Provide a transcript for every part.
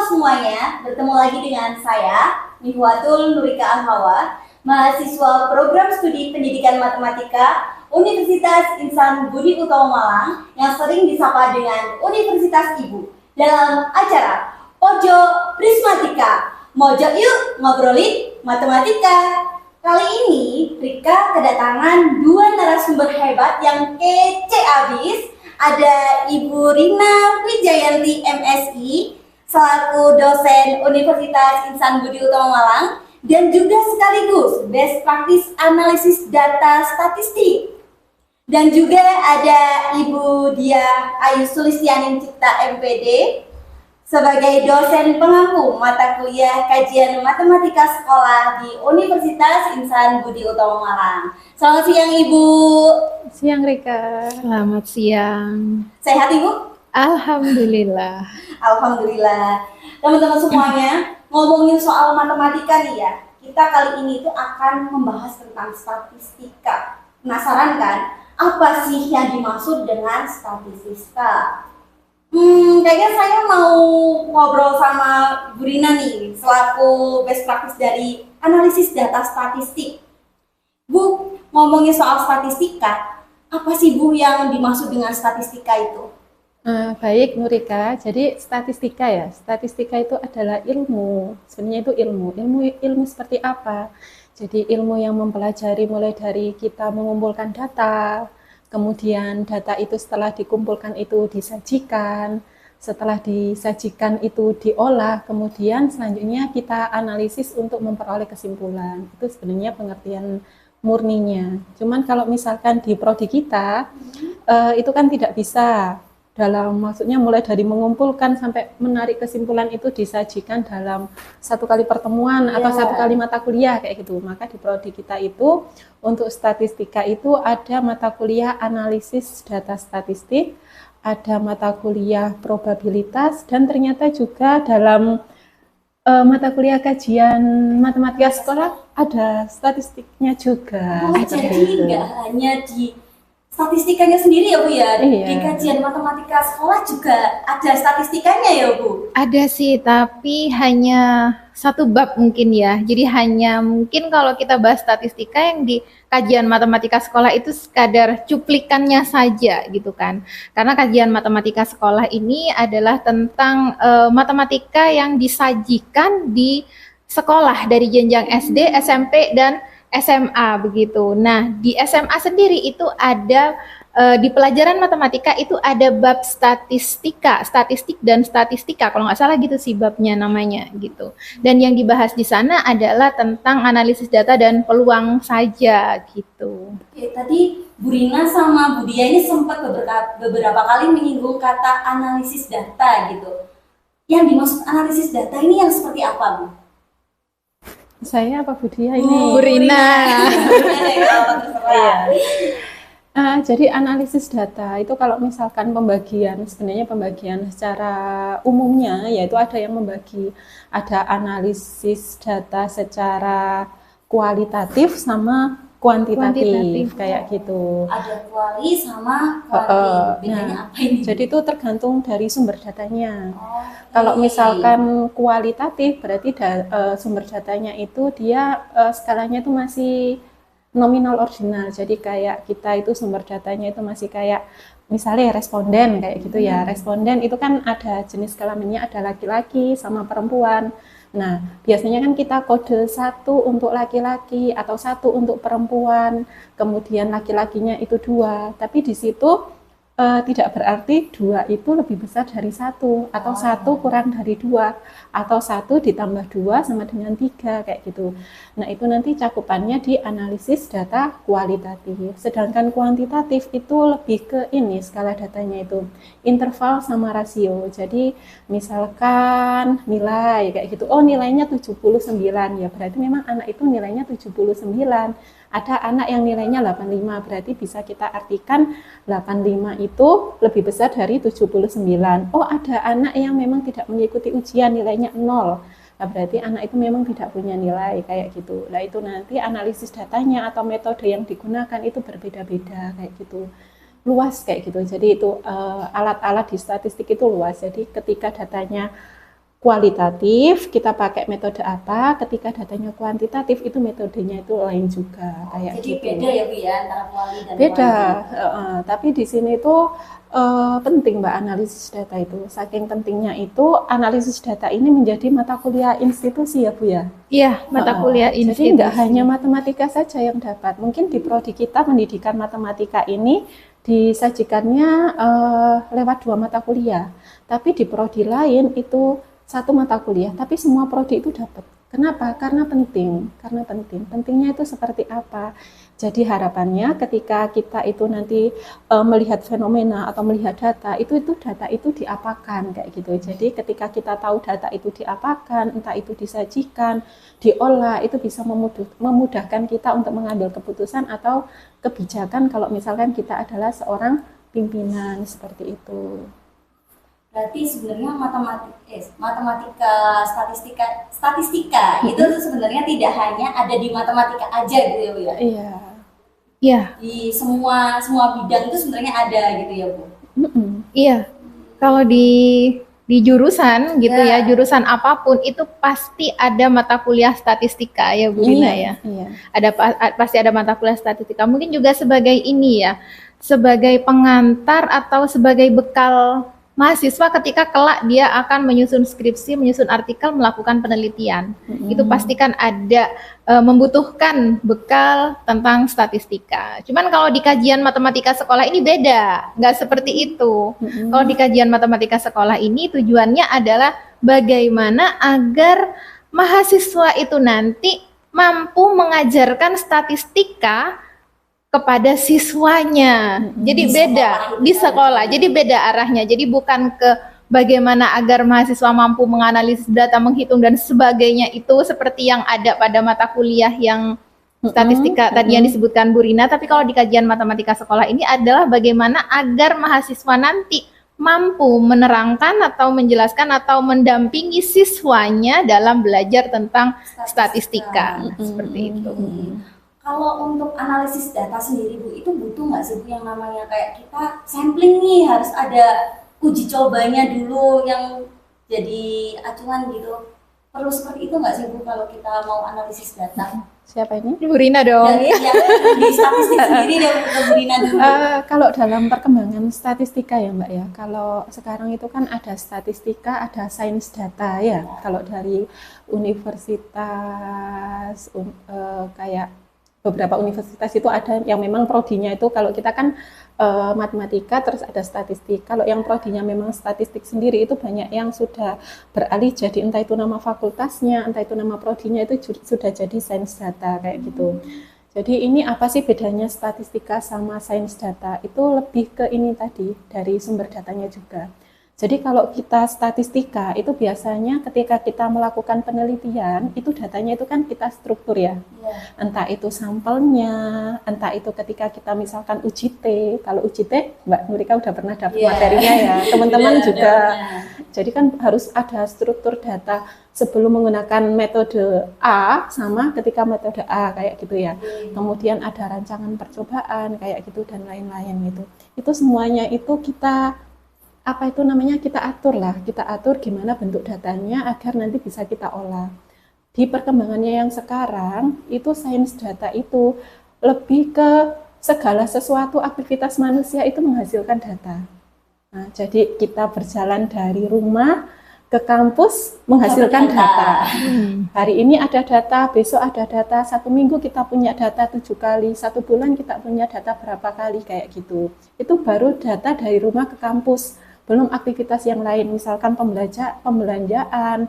semuanya, bertemu lagi dengan saya, Mihwatul Nurika Alhawa, mahasiswa program studi pendidikan matematika Universitas Insan Budi Utomo Malang yang sering disapa dengan Universitas Ibu dalam acara Pojo Prismatika. Mojo yuk ngobrolin matematika. Kali ini Rika kedatangan dua narasumber hebat yang kece abis. Ada Ibu Rina Wijayanti MSI selaku dosen Universitas Insan Budi Utomo Malang dan juga sekaligus Best Practice Analisis Data Statistik. Dan juga ada Ibu Dia Ayu Sulistianing Cipta MPD sebagai dosen pengampu mata kuliah kajian matematika sekolah di Universitas Insan Budi Utomo Malang. Selamat siang Ibu. Siang Rika. Selamat siang. Sehat Ibu? Alhamdulillah. Alhamdulillah. Teman-teman semuanya, ngomongin soal matematika nih ya. Kita kali ini tuh akan membahas tentang statistika. Penasaran kan? Apa sih yang dimaksud dengan statistika? Kayaknya saya mau ngobrol sama Bu Rina nih, selaku best practice dari analisis data statistik. Bu, ngomongin soal statistika, apa sih Bu yang dimaksud dengan statistika itu? Baik Nurika, jadi statistika itu adalah ilmu. Sebenarnya itu ilmu seperti apa? Jadi ilmu yang mempelajari mulai dari kita mengumpulkan data, kemudian data itu setelah dikumpulkan itu disajikan, setelah disajikan itu diolah, kemudian selanjutnya kita analisis untuk memperoleh kesimpulan. Itu sebenarnya pengertian murninya. Cuman kalau misalkan di prodi kita, itu kan tidak bisa. Maksudnya mulai dari mengumpulkan sampai menarik kesimpulan itu disajikan dalam satu kali pertemuan atau satu kali mata kuliah kayak gitu. Maka di prodi kita itu untuk statistika itu ada mata kuliah analisis data statistik, ada mata kuliah probabilitas, dan ternyata juga dalam mata kuliah kajian matematika sekolah ada statistiknya juga. Jadi nggak hanya di statistikanya sendiri ya Bu ya? Iya. Di kajian matematika sekolah juga ada statistikanya ya Bu? Ada sih, tapi hanya satu bab mungkin ya. Jadi hanya mungkin kalau kita bahas statistika yang di kajian matematika sekolah itu sekadar cuplikannya saja gitu kan. Karena kajian matematika sekolah ini adalah tentang matematika yang disajikan di sekolah dari jenjang SD, SMP, dan SMA begitu. Nah, di SMA sendiri itu ada di pelajaran matematika itu ada bab statistik dan statistika, kalau nggak salah gitu sih babnya namanya gitu. Dan yang dibahas di sana adalah tentang analisis data dan peluang saja gitu. Oke, tadi Bu Rina sama Bu Dia ini sempat beberapa kali menyinggung kata analisis data gitu. Yang dimaksud analisis data ini yang seperti apa Bu? Saya apa Bu Dia ini? Bu Rina. Jadi analisis data itu kalau misalkan sebenarnya pembagian secara umumnya yaitu ada yang membagi, ada analisis data secara kualitatif sama kuantitatif. Kayak gitu. Ada kuali sama kuanti. Bedanya apa ini? Jadi itu tergantung dari sumber datanya. Okay. Kalau misalkan kualitatif berarti sumber datanya itu dia skalanya itu masih nominal ordinal. Jadi kayak kita itu sumber datanya itu masih kayak misalnya responden kayak gitu ya. Responden itu kan ada jenis kelaminnya, ada laki-laki sama perempuan. Nah, biasanya kan kita kode 1 untuk laki-laki atau 1 untuk perempuan, kemudian laki-lakinya itu 2. Tapi di situ tidak berarti 2 itu lebih besar dari 1 atau 1 kurang dari 2 atau 1 ditambah 2 sama dengan 3 kayak gitu. Nah, itu nanti cakupannya di analisis data kualitatif. Sedangkan kuantitatif itu lebih ke skala datanya itu interval sama rasio. Jadi misalkan nilai kayak gitu. Oh, nilainya 79 ya berarti memang anak itu nilainya 79. Ada anak yang nilainya 85, berarti bisa kita artikan 85 itu lebih besar dari 79. Oh, ada anak yang memang tidak mengikuti ujian nilainya 0. Nah, berarti anak itu memang tidak punya nilai kayak gitu. Nah, itu nanti analisis datanya atau metode yang digunakan itu berbeda-beda kayak gitu. Luas kayak gitu. Jadi itu alat-alat di statistik itu luas. Jadi ketika datanya kualitatif kita pakai metode apa, ketika datanya kuantitatif itu metodenya itu lain juga kayak Jadi gitu. beda ya Bu ya antara kuali dan Beda, kuanti. tapi di sini tuh penting Mbak analisis data itu. Saking pentingnya itu analisis data ini menjadi mata kuliah institusi ya Bu ya. Iya, mata kuliah Jadi institusi. nggak hanya matematika saja yang dapat. Mungkin di prodi kita pendidikan matematika ini disajikannya lewat 2 mata kuliah. Tapi di prodi lain itu 1 mata kuliah, tapi semua prodi itu dapat. Kenapa? Karena penting. Karena penting. Pentingnya itu seperti apa? Jadi harapannya ketika kita itu nanti melihat fenomena atau melihat data itu data itu diapakan kayak gitu. Jadi ketika kita tahu data itu diapakan, entah itu disajikan, diolah, itu bisa memudahkan kita untuk mengambil keputusan atau kebijakan kalau misalkan kita adalah seorang pimpinan seperti itu. Berarti sebenarnya matematika statistika itu tuh sebenarnya tidak hanya ada di matematika aja gitu ya Bu ya. Iya. Iya, Di semua bidang itu sebenarnya ada gitu ya Bu. iya. Kalau di jurusan gitu ya, jurusan apapun itu pasti ada mata kuliah statistika ya Bu Rina ya. Iya. Pasti ada mata kuliah statistika. Mungkin juga sebagai ini ya, sebagai pengantar atau sebagai bekal mahasiswa ketika kelak dia akan menyusun skripsi, menyusun artikel, melakukan penelitian. Itu pasti kan ada membutuhkan bekal tentang statistika. Cuman kalau di kajian matematika sekolah ini beda, nggak seperti itu. Kalau di kajian matematika sekolah ini tujuannya adalah bagaimana agar mahasiswa itu nanti mampu mengajarkan statistika kepada siswanya. Jadi beda di sekolah. Jadi beda arahnya. Jadi bukan ke bagaimana agar mahasiswa mampu menganalisis data, menghitung dan sebagainya itu seperti yang ada pada mata kuliah yang statistika tadi yang disebutkan Bu Rina, tapi kalau di kajian matematika sekolah ini adalah bagaimana agar mahasiswa nanti mampu menerangkan atau menjelaskan atau mendampingi siswanya dalam belajar tentang statistika. Seperti itu. Kalau untuk analisis data sendiri Bu, itu butuh nggak sih Bu yang namanya kayak kita sampling nih harus ada uji cobanya dulu yang jadi acuan gitu. Perlu seperti itu nggak sih Bu kalau kita mau analisis data? Siapa ini? Bu Rina dong. Dari yang di statistik sendiri dari Bu Rina dulu. Kalau dalam perkembangan statistika ya Mbak ya, kalau sekarang itu kan ada statistika, ada sains data ya. Kalau dari universitas kayak beberapa universitas itu ada yang memang prodinya itu kalau kita kan matematika terus ada statistik. Kalau yang prodinya memang statistik sendiri itu banyak yang sudah beralih jadi entah itu nama fakultasnya, entah itu nama prodinya itu sudah jadi sains data kayak gitu. Jadi ini apa sih bedanya statistika sama sains data? Itu lebih ke ini tadi dari sumber datanya juga. Jadi kalau kita statistika itu biasanya ketika kita melakukan penelitian itu datanya itu kan kita struktur ya. Entah itu sampelnya, entah itu ketika kita misalkan uji T. Kalau uji T Mbak Nurika udah pernah dapat materinya ya, teman-teman juga. Jadi kan harus ada struktur data sebelum menggunakan metode A sama ketika metode A kayak gitu ya. Kemudian ada rancangan percobaan kayak gitu dan lain-lain gitu. Itu semuanya itu kita kita atur lah, kita atur gimana bentuk datanya agar nanti bisa kita olah. Di perkembangannya yang sekarang itu sains data itu lebih ke segala sesuatu aktivitas manusia itu menghasilkan data. Nah, jadi kita berjalan dari rumah ke kampus menghasilkan data. Hari ini ada data, besok ada data, 1 minggu kita punya data 7 kali, 1 bulan kita punya data berapa kali kayak gitu. Itu baru data dari rumah ke kampus. Belum aktivitas yang lain, misalkan pembelanjaan,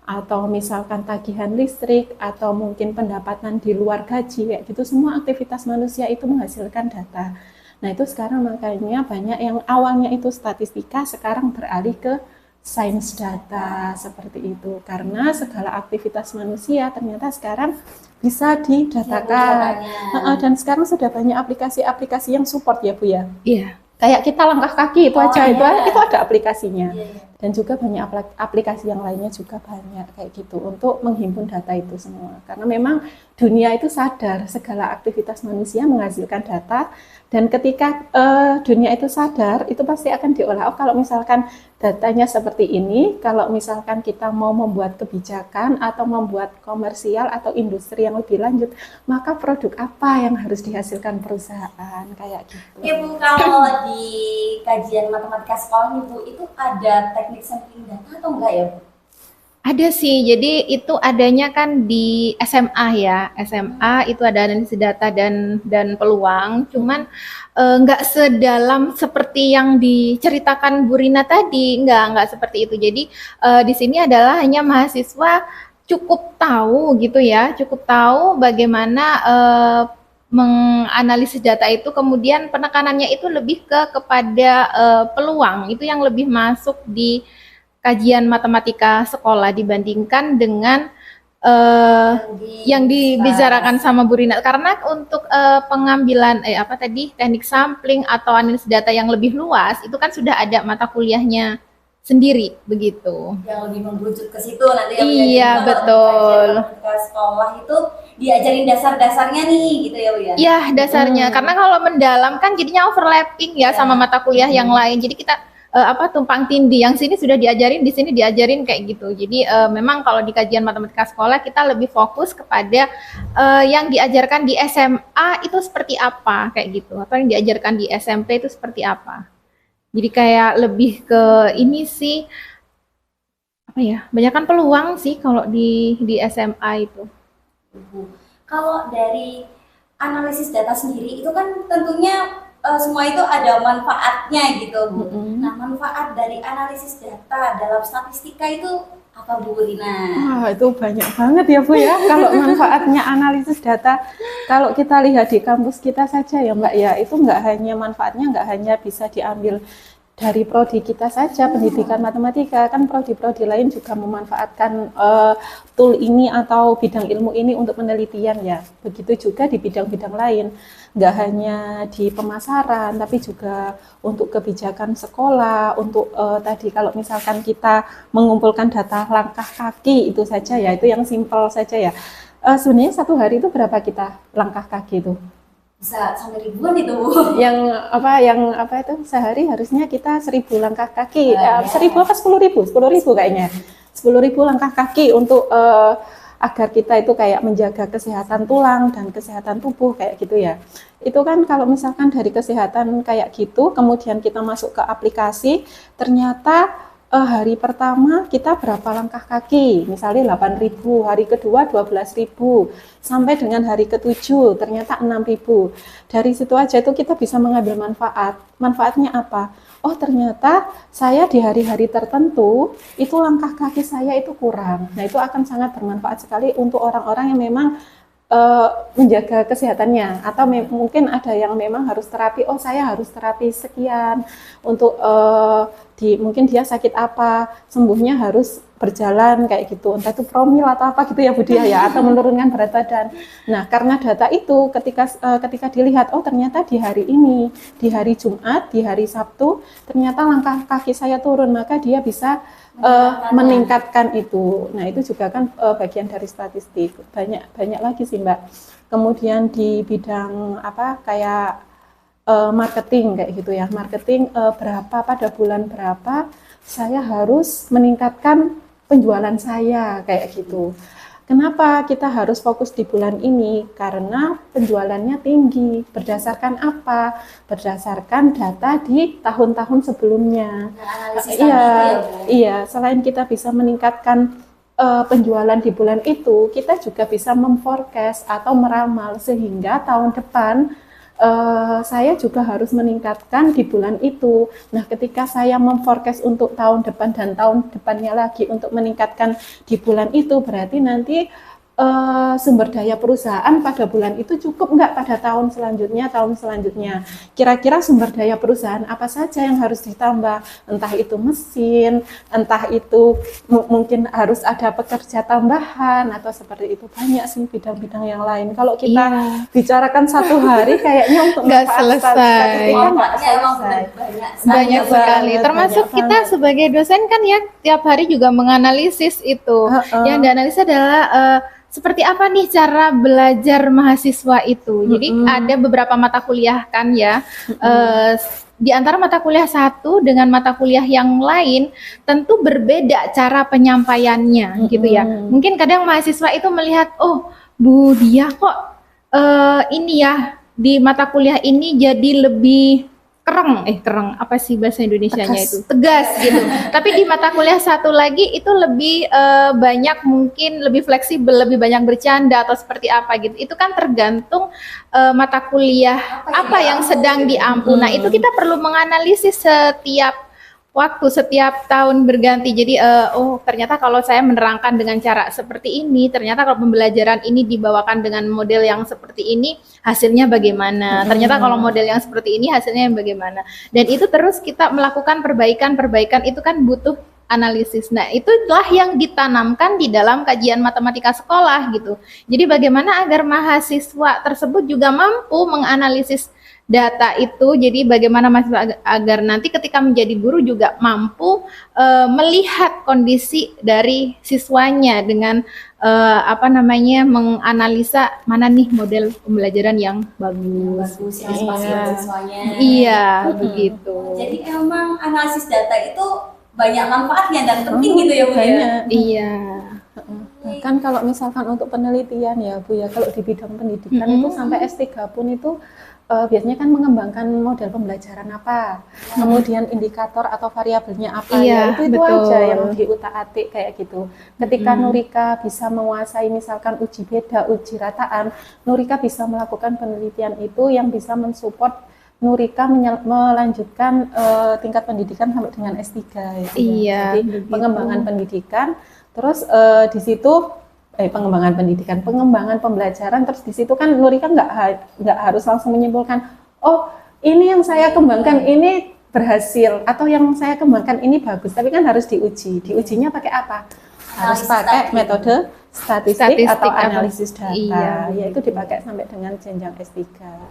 atau misalkan tagihan listrik, atau mungkin pendapatan di luar gaji, kayak gitu, semua aktivitas manusia itu menghasilkan data. Nah itu sekarang makanya banyak yang awalnya itu statistika, sekarang beralih ke sains data, seperti itu. Karena segala aktivitas manusia ternyata sekarang bisa didatakan. Dan sekarang sudah banyak aplikasi-aplikasi yang support ya Bu ya? Iya. Kayak kita langkah kaki itu aja, itu ada aplikasinya. dan juga banyak aplikasi yang lainnya juga banyak kayak gitu untuk menghimpun data itu semua. Karena memang dunia itu sadar segala aktivitas manusia menghasilkan data, dan ketika dunia itu sadar itu pasti akan diolah. Oh, kalau misalkan datanya seperti ini, kalau misalkan kita mau membuat kebijakan atau membuat komersial atau industri yang lebih lanjut, maka produk apa yang harus dihasilkan perusahaan kayak gitu. Ya Bu, kalau di kajian matematika sekolah nih Bu, itu ada teknik sampling data atau enggak ya Bu? Ada sih, jadi itu adanya kan di SMA ya. SMA itu ada analisis data dan peluang, cuman nggak sedalam seperti yang diceritakan Bu Rina tadi, nggak seperti itu. Jadi di sini adalah hanya mahasiswa cukup tahu gitu ya, cukup tahu bagaimana menganalisis data itu, kemudian penekanannya itu lebih kepada peluang, itu yang lebih masuk di kajian matematika sekolah dibandingkan dengan yang dibicarakan sama Bu Rina. Karena untuk pengambilan teknik sampling atau analisis data yang lebih luas itu kan sudah ada mata kuliahnya sendiri begitu. Yang lebih merujuk ke situ nanti. Iya betul. Matematika sekolah itu diajarin dasar-dasarnya nih gitu ya Bu ya. Iya dasarnya. Karena kalau mendalam kan jadinya overlapping ya sama mata kuliah yang lain. Jadi kita tumpang tindih, yang sini sudah diajarin, di sini diajarin kayak gitu. Jadi memang kalau di kajian matematika sekolah kita lebih fokus kepada yang diajarkan di SMA itu seperti apa kayak gitu, atau yang diajarkan di SMP itu seperti apa. Jadi kayak lebih ke ini sih banyakkan peluang sih kalau di SMA itu. Kalau dari analisis data sendiri itu kan tentunya semua itu ada manfaatnya gitu Bu. Nah, manfaat dari analisis data dalam statistika itu apa Bu Rina? Wah, itu banyak banget ya Bu ya. Kalau manfaatnya analisis data, kalau kita lihat di kampus kita saja ya Mbak ya, itu manfaatnya nggak hanya bisa diambil dari prodi kita saja, pendidikan matematika, kan prodi-prodi lain juga memanfaatkan tool ini atau bidang ilmu ini untuk penelitian ya. Begitu juga di bidang-bidang lain, nggak hanya di pemasaran, tapi juga untuk kebijakan sekolah, untuk tadi kalau misalkan kita mengumpulkan data langkah kaki itu saja ya, itu yang simpel saja ya. Sebenarnya satu hari itu berapa kita langkah kaki itu? Bisa sampai ribuan itu Bu. Yang itu sehari harusnya kita 1000 langkah kaki, 1000 apa 10.000 kayaknya, 10.000 langkah kaki untuk agar kita itu kayak menjaga kesehatan tulang dan kesehatan tubuh kayak gitu ya. Itu kan kalau misalkan dari kesehatan kayak gitu, kemudian kita masuk ke aplikasi, ternyata hari pertama kita berapa langkah kaki, misalnya 8.000, hari kedua 12.000, sampai dengan hari ke-7 ternyata 6.000. Dari situ aja itu kita bisa mengambil manfaat. Manfaatnya apa? Oh, ternyata saya di hari-hari tertentu itu langkah kaki saya itu kurang. Nah, itu akan sangat bermanfaat sekali untuk orang-orang yang memang menjaga kesehatannya, atau mungkin ada yang memang harus terapi. Oh, saya harus terapi sekian untuk mungkin dia sakit apa, sembuhnya harus berjalan kayak gitu, entah itu promil atau apa gitu ya Bu Dia ya, atau menurunkan berat badan. Nah, karena data itu ketika dilihat, oh ternyata di hari ini, di hari Jumat, di hari Sabtu, ternyata langkah kaki saya turun, maka dia bisa meningkatkan itu. Nah, itu juga kan bagian dari statistik. Banyak lagi sih Mbak. Kemudian di bidang kayak marketing kayak gitu ya. Marketing berapa pada bulan berapa saya harus meningkatkan penjualan saya kayak gitu. Kenapa kita harus fokus di bulan ini? Karena penjualannya tinggi. Berdasarkan apa? Berdasarkan data di tahun-tahun sebelumnya. Iya. Selain kita bisa meningkatkan penjualan di bulan itu, kita juga bisa memforecast atau meramal sehingga tahun depan saya juga harus meningkatkan di bulan itu. Nah, ketika saya memforecast untuk tahun depan dan tahun depannya lagi untuk meningkatkan di bulan itu, berarti nanti sumber daya perusahaan pada bulan itu cukup nggak pada tahun selanjutnya. Kira-kira sumber daya perusahaan apa saja yang harus ditambah? Entah itu mesin, entah itu mungkin harus ada pekerja tambahan atau seperti itu. Banyak sih bidang-bidang yang lain. Kalau kita bicarakan satu hari kayaknya untuk nggak manfaat selesai. statistika nggak Emang selesai. Banyak sekali, banget, termasuk banyak kita banget. sebagai dosen kan ya tiap hari juga menganalisis itu. Yang dianalisa adalah seperti apa nih cara belajar mahasiswa itu. Jadi ada beberapa mata kuliah kan ya. Di antara mata kuliah satu dengan mata kuliah yang lain tentu berbeda cara penyampaiannya gitu ya. Mungkin kadang mahasiswa itu melihat, oh Bu Dia kok ini ya di mata kuliah ini jadi lebih kereng apa sih bahasa Indonesianya itu, tegas gitu. Tapi di mata kuliah satu lagi itu lebih banyak, mungkin lebih fleksibel, lebih banyak bercanda atau seperti apa gitu. Itu kan tergantung mata kuliah apa yang sedang diampu. Nah itu kita perlu menganalisis setiap waktu, setiap tahun berganti. Jadi oh ternyata kalau saya menerangkan dengan cara seperti ini, ternyata kalau pembelajaran ini dibawakan dengan model yang seperti ini, hasilnya bagaimana? Ternyata kalau model yang seperti ini, hasilnya yang bagaimana? Dan itu terus kita melakukan perbaikan itu kan butuh analisis. Nah, itulah yang ditanamkan di dalam kajian matematika sekolah gitu. Jadi bagaimana agar mahasiswa tersebut juga mampu menganalisis data itu, jadi bagaimana mahasiswa agar nanti ketika menjadi guru juga mampu melihat kondisi dari siswanya dengan menganalisa mana nih model pembelajaran yang bagus. yang spasi siswanya. Iya, begitu. Jadi emang analisis data itu banyak manfaatnya dan penting gitu ya Bu ya. Banyak. Iya. Bahkan kalau misalkan untuk penelitian ya Bu ya, kalau di bidang pendidikan itu sampai S3 pun itu biasanya kan mengembangkan model pembelajaran apa, kemudian indikator atau variabelnya apa, Iya, ya itu betul. aja yang diutak-atik kayak gitu. Ketika Nurika bisa menguasai misalkan uji beda, uji rataan, Nurika bisa melakukan penelitian itu yang bisa mensupport Nurika melanjutkan tingkat pendidikan sampai dengan S3 ya. Iya, Jadi begitu. pengembangan pendidikan, terus di situ pengembangan pendidikan, pengembangan pembelajaran, terus di situ kan Nurika nggak harus langsung menyimpulkan, oh ini yang saya kembangkan ini berhasil atau yang saya kembangkan ini bagus, tapi kan harus diuji. Diujinya pakai apa? Harus pakai metode statistik atau analisis data. Iya. Ya itu dipakai sampai dengan jenjang S3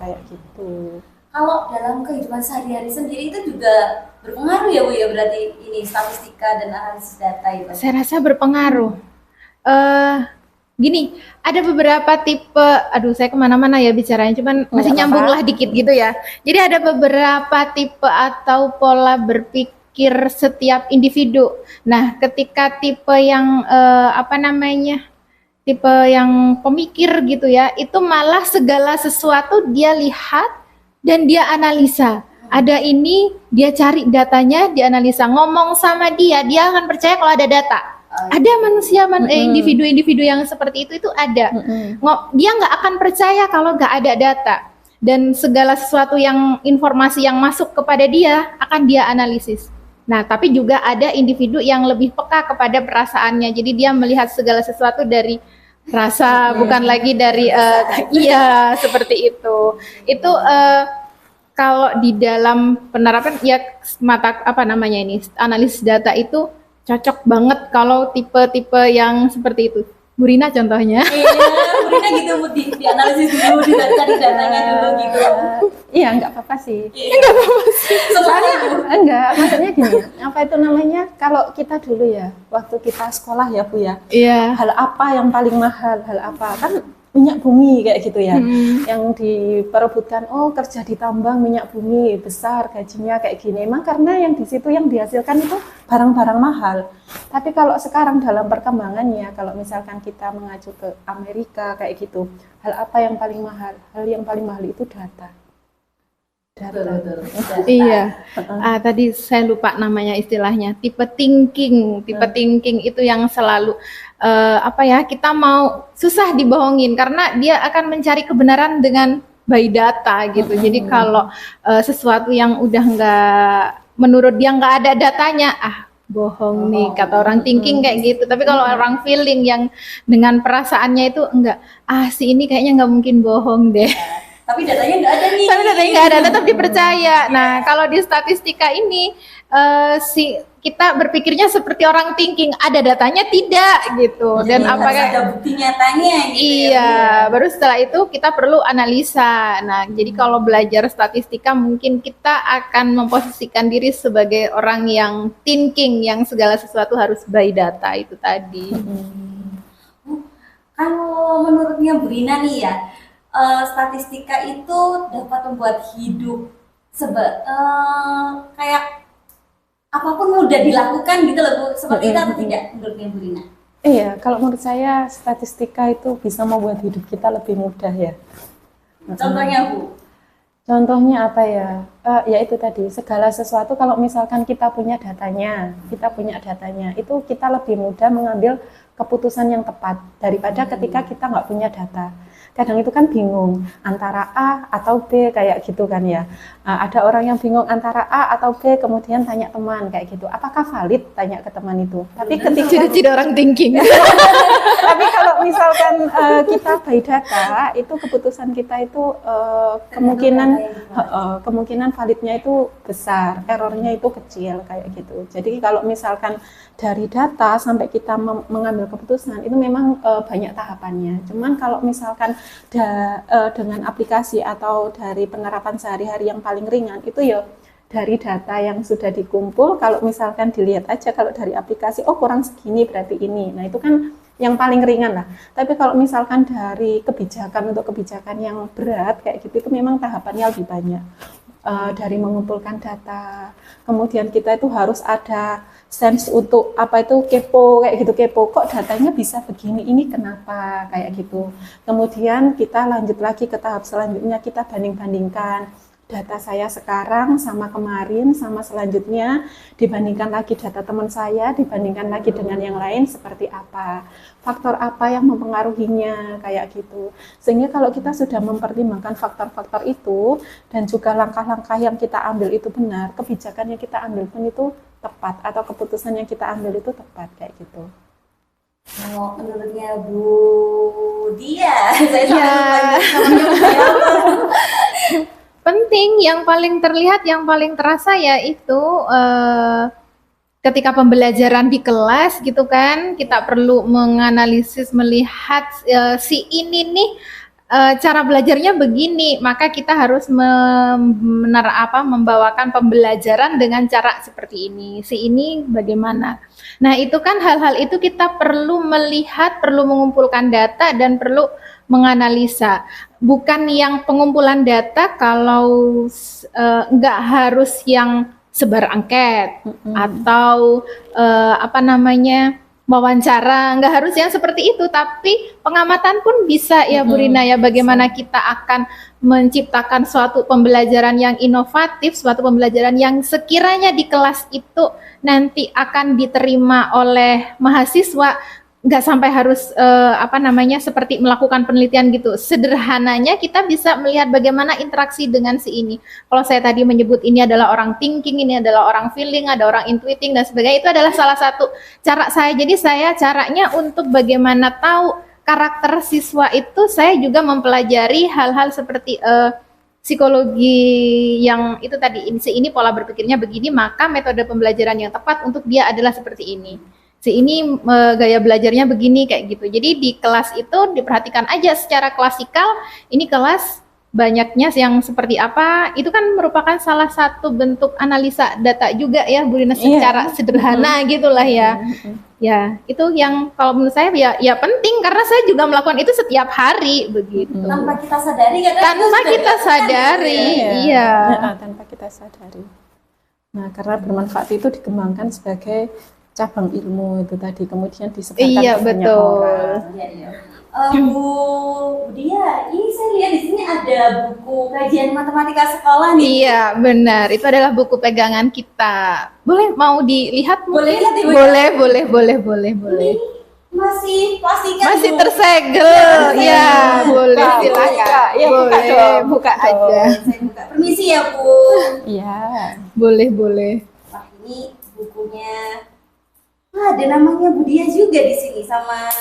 kayak gitu. Kalau dalam kehidupan sehari-hari sendiri itu juga berpengaruh ya Bu ya, berarti ini statistika dan analisis data itu. Saya rasa berpengaruh. Gini, ada beberapa tipe, saya kemana-mana ya bicaranya, cuman masih Nggak nyambung apa-apa. lah dikit gitu ya. Jadi ada beberapa tipe atau pola berpikir setiap individu. Nah, ketika tipe yang tipe yang pemikir gitu ya, itu malah segala sesuatu dia lihat dan dia analisa. Ada ini, dia cari datanya, dia analisa, ngomong sama dia akan percaya kalau ada data. Ada manusia, individu-individu yang seperti itu ada. Dia nggak akan percaya kalau nggak ada data. Dan segala sesuatu yang informasi yang masuk kepada dia akan dia analisis. Nah, tapi juga ada individu yang lebih peka kepada perasaannya. Jadi dia melihat segala sesuatu dari rasa, bukan lagi dari iya seperti itu. Itu kalau di dalam penerapan ya analisis data itu cocok banget kalau tipe-tipe yang seperti itu. Bu Rina contohnya. Iya, Bu Rina gitu Bu, dianalisis dulu, cari datanya dulu gitu. Iya, nggak apa-apa sih. Enggak apa-apa sih. Soalnya Enggak, maksudnya gini, apa itu namanya, kalau kita dulu ya, waktu kita sekolah ya Bu ya, Iya. hal apa yang paling mahal, hal apa, kan minyak bumi kayak gitu ya, yang diperebutkan, oh kerja di tambang minyak bumi, besar gajinya kayak gini, emang karena yang di situ yang dihasilkan itu barang-barang mahal. Tapi kalau sekarang dalam perkembangannya, kalau misalkan kita mengacu ke Amerika kayak gitu, hal apa yang paling mahal? Hal yang paling mahal itu data. Iya. Tadi saya lupa namanya istilahnya. Tipe thinking itu yang selalu kita mau susah dibohongin karena dia akan mencari kebenaran dengan by data gitu. Jadi kalau sesuatu yang udah nggak menurut dia nggak ada datanya, bohong nih kata orang thinking kayak gitu. Tapi kalau orang feeling yang dengan perasaannya itu enggak, si ini kayaknya nggak mungkin bohong deh. Tapi datanya nggak ada nih. Tapi datanya nggak ada, tetap dipercaya. Nah, kalau di statistika ini kita berpikirnya seperti orang thinking, ada datanya tidak gitu. Dan apakah ada bukti nyatanya gitu. Iya, baru setelah itu kita perlu analisa. Nah, jadi kalau belajar statistika mungkin kita akan memposisikan diri sebagai orang yang thinking, yang segala sesuatu harus by data itu tadi. Kalau menurutnya Bu Rina nih ya, statistika itu dapat membuat hidup kayak apapun mudah dilakukan gitu loh Bu, seperti itu atau tidak menurutnya Bu Rina? Iya, kalau menurut saya statistika itu bisa membuat hidup kita lebih mudah ya. Contohnya Bu? Contohnya apa ya? Ya itu tadi, segala sesuatu kalau misalkan kita punya datanya, itu kita lebih mudah mengambil keputusan yang tepat daripada ketika kita nggak punya data. Kadang itu kan bingung antara A atau B kayak gitu kan ya. Ada orang yang bingung antara A atau B, kemudian tanya teman kayak gitu. Apakah valid tanya ke teman itu? Tapi ketika Ciri-ciri orang thinking. tapi kalau misalkan kita by data, itu keputusan kita itu kemungkinan validnya itu besar, errornya itu kecil kayak gitu. Jadi kalau misalkan dari data sampai kita mengambil keputusan itu memang banyak tahapannya. Cuman kalau misalkan dengan aplikasi atau dari penerapan sehari-hari yang paling ringan itu ya dari data yang sudah dikumpul. Kalau misalkan dilihat aja kalau dari aplikasi, oh kurang segini berarti ini. Nah itu kan yang paling ringan lah. Tapi kalau misalkan dari kebijakan untuk kebijakan yang berat kayak gitu, itu memang tahapannya lebih banyak. Dari mengumpulkan data, kemudian kita itu harus ada sense untuk apa itu kepo kayak gitu, kepo kok datanya bisa begini, ini kenapa kayak gitu. Kemudian kita lanjut lagi ke tahap selanjutnya, kita banding-bandingkan data saya sekarang sama kemarin sama selanjutnya, dibandingkan lagi data teman saya, dibandingkan lagi dengan yang lain seperti apa, faktor apa yang mempengaruhinya kayak gitu. Sehingga kalau kita sudah mempertimbangkan faktor-faktor itu dan juga langkah-langkah yang kita ambil itu benar, kebijakan yang kita ambil pun itu tepat atau keputusan yang kita ambil itu tepat kayak gitu. Kalau menurutnya Bu Dia, saya Penting, yang paling terlihat, yang paling terasa yaitu ketika pembelajaran di kelas gitu kan, kita perlu menganalisis, melihat si ini nih cara belajarnya begini, maka kita harus membawakan pembelajaran dengan cara seperti ini. Si ini bagaimana? Nah, itu kan hal-hal itu kita perlu melihat, perlu mengumpulkan data dan perlu menganalisa. Bukan yang pengumpulan data kalau nggak harus yang sebar angket atau wawancara, nggak harus yang seperti itu, tapi pengamatan pun bisa ya Bu Rina ya, bagaimana kita akan menciptakan suatu pembelajaran yang inovatif, suatu pembelajaran yang sekiranya di kelas itu nanti akan diterima oleh mahasiswa, nggak sampai harus seperti melakukan penelitian gitu. Sederhananya kita bisa melihat bagaimana interaksi dengan si ini. Kalau saya tadi menyebut ini adalah orang thinking, ini adalah orang feeling, ada orang intuiting dan sebagainya, itu adalah salah satu cara saya. Jadi saya caranya untuk bagaimana tahu karakter siswa itu, saya juga mempelajari hal-hal seperti psikologi yang itu tadi, ini pola berpikirnya begini, maka metode pembelajaran yang tepat untuk dia adalah seperti ini. Si ini gaya belajarnya begini kayak gitu. Jadi di kelas itu diperhatikan aja secara klasikal, ini kelas banyaknya yang seperti apa, itu kan merupakan salah satu bentuk analisa data juga ya Bu Rina, secara sederhana gitulah ya. Ya, itu yang kalau menurut saya ya penting, karena saya juga melakukan itu setiap hari begitu. Tanpa kita sadari kan? Tanpa kita sadari, iya. Tanpa kita sadari. Nah, karena bermanfaat itu dikembangkan sebagai cabang ilmu itu tadi, kemudian disebarkan ke banyak orang. Bu Dia, ini saya lihat di sini ada buku kajian matematika sekolah nih. Iya, benar. Itu adalah buku pegangan kita. Boleh mau dilihat? Boleh lihat, Ibu? Boleh. Ini masih plastikan. Masih tersegel. Ya, boleh silakan. Ya, buka aja. Saya buka. Permisi ya, Bu. Iya. Boleh. Wah, ini bukunya Wah, ada namanya Budia juga di sini sama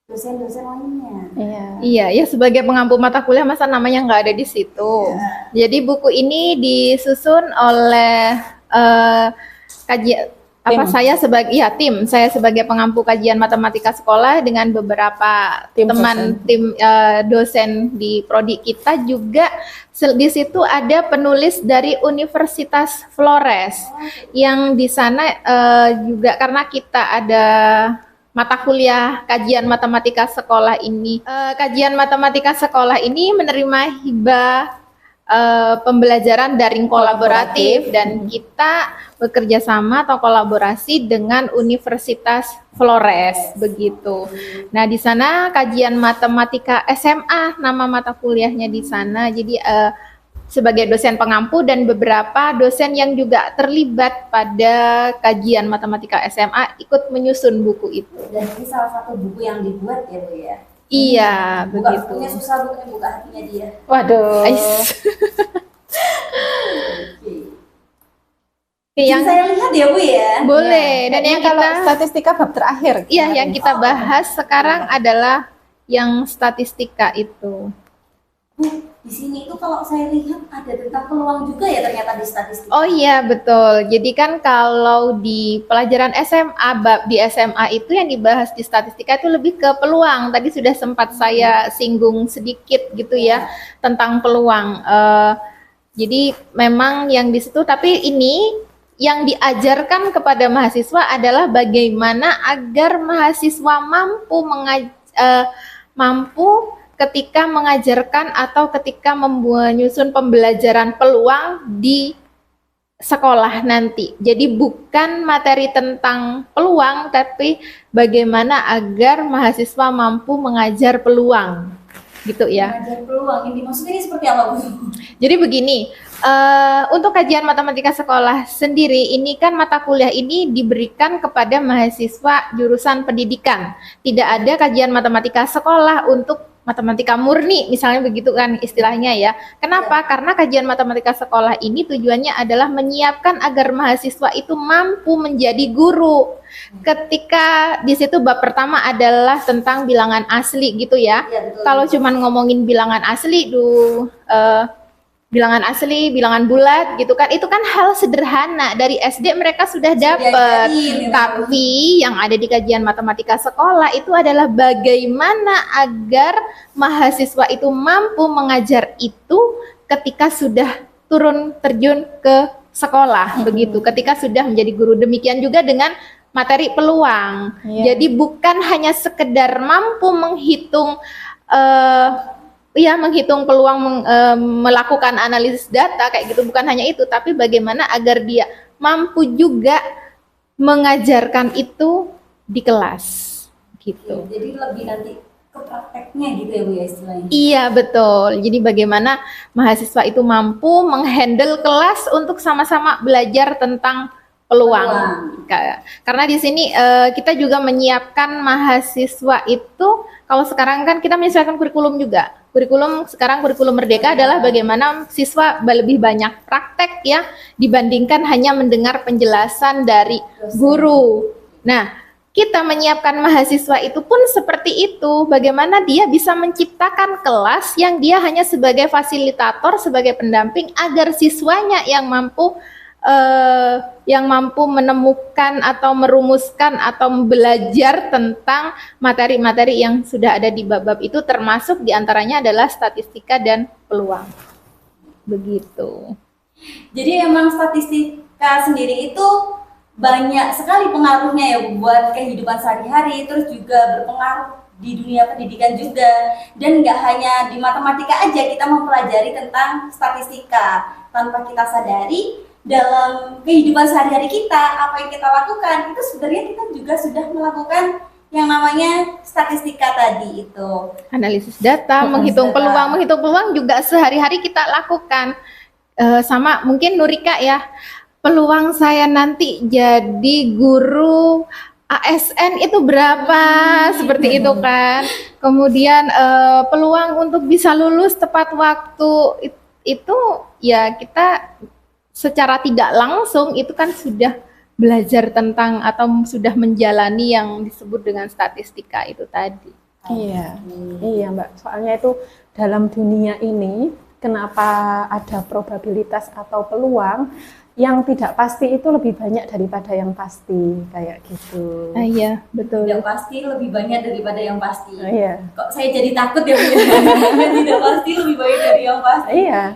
dosen-dosen lainnya. Iya. Iya, ya sebagai pengampu mata kuliah masa namanya nggak ada di situ. Jadi buku ini disusun oleh kajian saya sebagai pengampu kajian matematika sekolah dengan beberapa tim dosen di prodi kita juga di situ ada penulis dari Universitas Flores yang di sana juga karena kita ada mata kuliah kajian matematika sekolah ini. Kajian matematika sekolah ini menerima hibah pembelajaran daring kolaboratif dan kita bekerja sama atau kolaborasi dengan Universitas Flores begitu. Nah, di sana kajian matematika SMA nama mata kuliahnya di sana. Jadi sebagai dosen pengampu dan beberapa dosen yang juga terlibat pada kajian matematika SMA ikut menyusun buku itu. Dan ini salah satu buku yang dibuat ya Bu ya. Iya, Buka begitu. bukunya susah, bukunya buka hatinya dia. Waduh. Yang saya lihat ya Bu ya. Boleh. Dan yang kalau kita statistika bab terakhir. iya yang kita bahas sekarang adalah yang statistika itu. Bu, di sini itu kalau saya lihat ada tentang peluang juga ya ternyata di statistik. Oh iya betul. Jadi kan kalau di pelajaran SMA, bab di SMA itu yang dibahas di statistika itu lebih ke peluang. Tadi sudah sempat saya singgung sedikit gitu ya tentang peluang. Jadi memang yang di situ, tapi ini yang diajarkan kepada mahasiswa adalah bagaimana agar mahasiswa mampu ketika mengajarkan atau ketika menyusun pembelajaran peluang di sekolah nanti. Jadi bukan materi tentang peluang, tapi bagaimana agar mahasiswa mampu mengajar peluang, gitu ya. Mengajar peluang, ini maksudnya ini seperti apa Bu? Jadi begini, untuk kajian matematika sekolah sendiri, ini kan mata kuliah ini diberikan kepada mahasiswa jurusan pendidikan. Tidak ada kajian matematika sekolah untuk matematika murni, misalnya begitu kan istilahnya ya. Kenapa? Karena kajian matematika sekolah ini tujuannya adalah menyiapkan agar mahasiswa itu mampu menjadi guru. Ketika di situ bab pertama adalah tentang bilangan asli gitu ya. Iya, betul. Kalau cuman ngomongin bilangan asli, bilangan asli, bilangan bulat gitu kan, itu kan hal sederhana dari SD mereka sudah dapat. diajarin, Tapi yang ada di kajian matematika sekolah itu adalah bagaimana agar mahasiswa itu mampu mengajar itu ketika sudah turun terjun ke sekolah begitu, ketika sudah menjadi guru. Demikian juga dengan materi peluang. Jadi bukan hanya sekedar mampu menghitung menghitung peluang melakukan analisis data kayak gitu, bukan hanya itu, tapi bagaimana agar dia mampu juga mengajarkan itu di kelas gitu. Jadi lebih nanti ke prakteknya gitu ya Bu ya istilahnya. Iya betul. Jadi bagaimana mahasiswa itu mampu menghandle kelas untuk sama-sama belajar tentang peluang. Karena di sini kita juga menyiapkan mahasiswa itu, kalau sekarang kan kita menyesuaikan kurikulum juga. Kurikulum Merdeka adalah bagaimana siswa lebih banyak praktek ya dibandingkan hanya mendengar penjelasan dari guru. Nah, kita menyiapkan mahasiswa itu pun seperti itu, bagaimana dia bisa menciptakan kelas yang dia hanya sebagai fasilitator, sebagai pendamping agar siswanya yang mampu menemukan atau merumuskan atau belajar tentang materi-materi yang sudah ada di bab-bab itu, termasuk diantaranya adalah statistika dan peluang. Begitu. Jadi emang statistika sendiri itu banyak sekali pengaruhnya ya buat kehidupan sehari-hari, terus juga berpengaruh di dunia pendidikan juga. Dan nggak hanya di matematika aja kita mempelajari tentang statistika, tanpa kita sadari dalam kehidupan sehari-hari kita, apa yang kita lakukan itu sebenarnya kita juga sudah melakukan yang namanya statistika tadi itu. Analisis data, menghitung peluang juga sehari-hari kita lakukan. Sama mungkin Nurika ya, peluang saya nanti jadi guru ASN itu berapa, seperti itu kan. Kemudian peluang untuk bisa lulus tepat waktu itu ya kita secara tidak langsung itu kan sudah belajar tentang atau sudah menjalani yang disebut dengan statistika itu tadi. Iya, iya Mbak. Soalnya itu dalam dunia ini, kenapa ada probabilitas atau peluang yang tidak pasti itu lebih banyak daripada yang pasti, kayak gitu. Iya, betul. Tidak pasti lebih banyak daripada yang pasti. Iya. Kok saya jadi takut ya Bu? Tidak pasti lebih banyak dari yang pasti. Iya,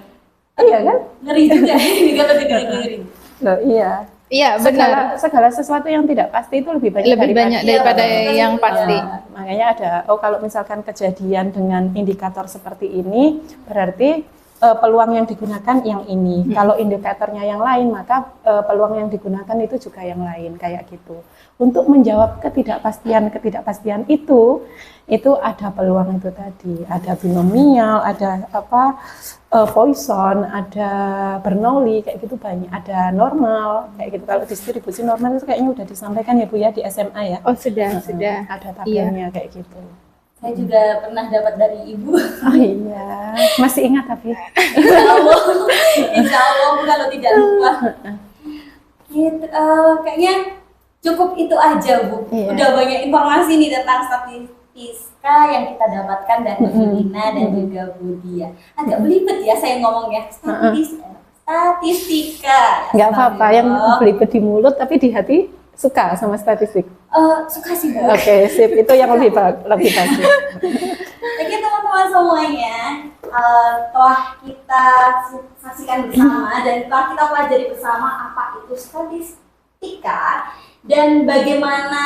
iya kan? Ngeri juga ini kalau dengerin. Loh, iya. Iya, benar. Segala sesuatu yang tidak pasti itu lebih banyak daripada yang pasti. Makanya ada, kalau misalkan kejadian dengan indikator seperti ini, berarti peluang yang digunakan yang ini. Kalau indikatornya yang lain, maka peluang yang digunakan itu juga yang lain, kayak gitu. Untuk menjawab ketidakpastian itu ada peluang itu tadi. Ada binomial, ada Poisson, ada Bernoulli, kayak gitu banyak. Ada normal, kayak gitu. Kalau distribusi normal itu kayaknya udah disampaikan ya Bu ya di SMA ya. Oh sudah. Ada tabelnya kayak gitu. Saya juga pernah dapat dari Ibu. Oh iya, masih ingat tapi. Insya Allah Bu, kalau tidak lupa. Gitu, kayaknya cukup itu aja Bu. Iya. Udah banyak informasi nih tentang statistika yang kita dapatkan dari Rina dan juga Bu Dia. Agak belibet ya saya ngomongnya. Statistika. Nggak apa-apa, yang belibet di mulut tapi di hati suka sama statistik. Suka sih Bu. Oke, sip, itu yang lebih bagus. Oke teman-teman semuanya, telah kita saksikan bersama dan telah kita pelajari bersama apa itu statistika dan bagaimana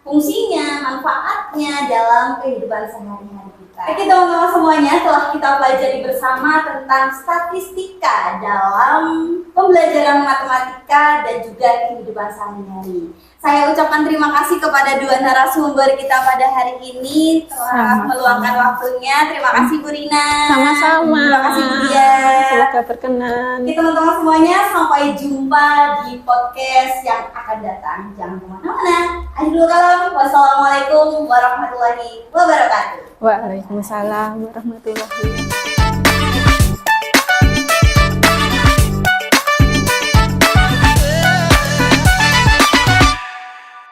fungsinya, manfaatnya dalam kehidupan sehari-hari kita. Oke teman-teman semuanya, telah kita pelajari bersama tentang statistika dalam pembelajaran matematika dan juga kehidupan sehari-hari. Saya ucapkan terima kasih kepada dua narasumber kita pada hari ini telah meluangkan waktunya. Terima kasih Bu Rina. Sama-sama. Terima kasih Bu Dia. Semoga berkenan. Oke teman-teman semuanya, sampai jumpa di podcast yang akan datang. Jangan kemana-mana. Akhirul kalam. Wassalamualaikum warahmatullahi wabarakatuh. Waalaikumsalam warahmatullahi wabarakatuh.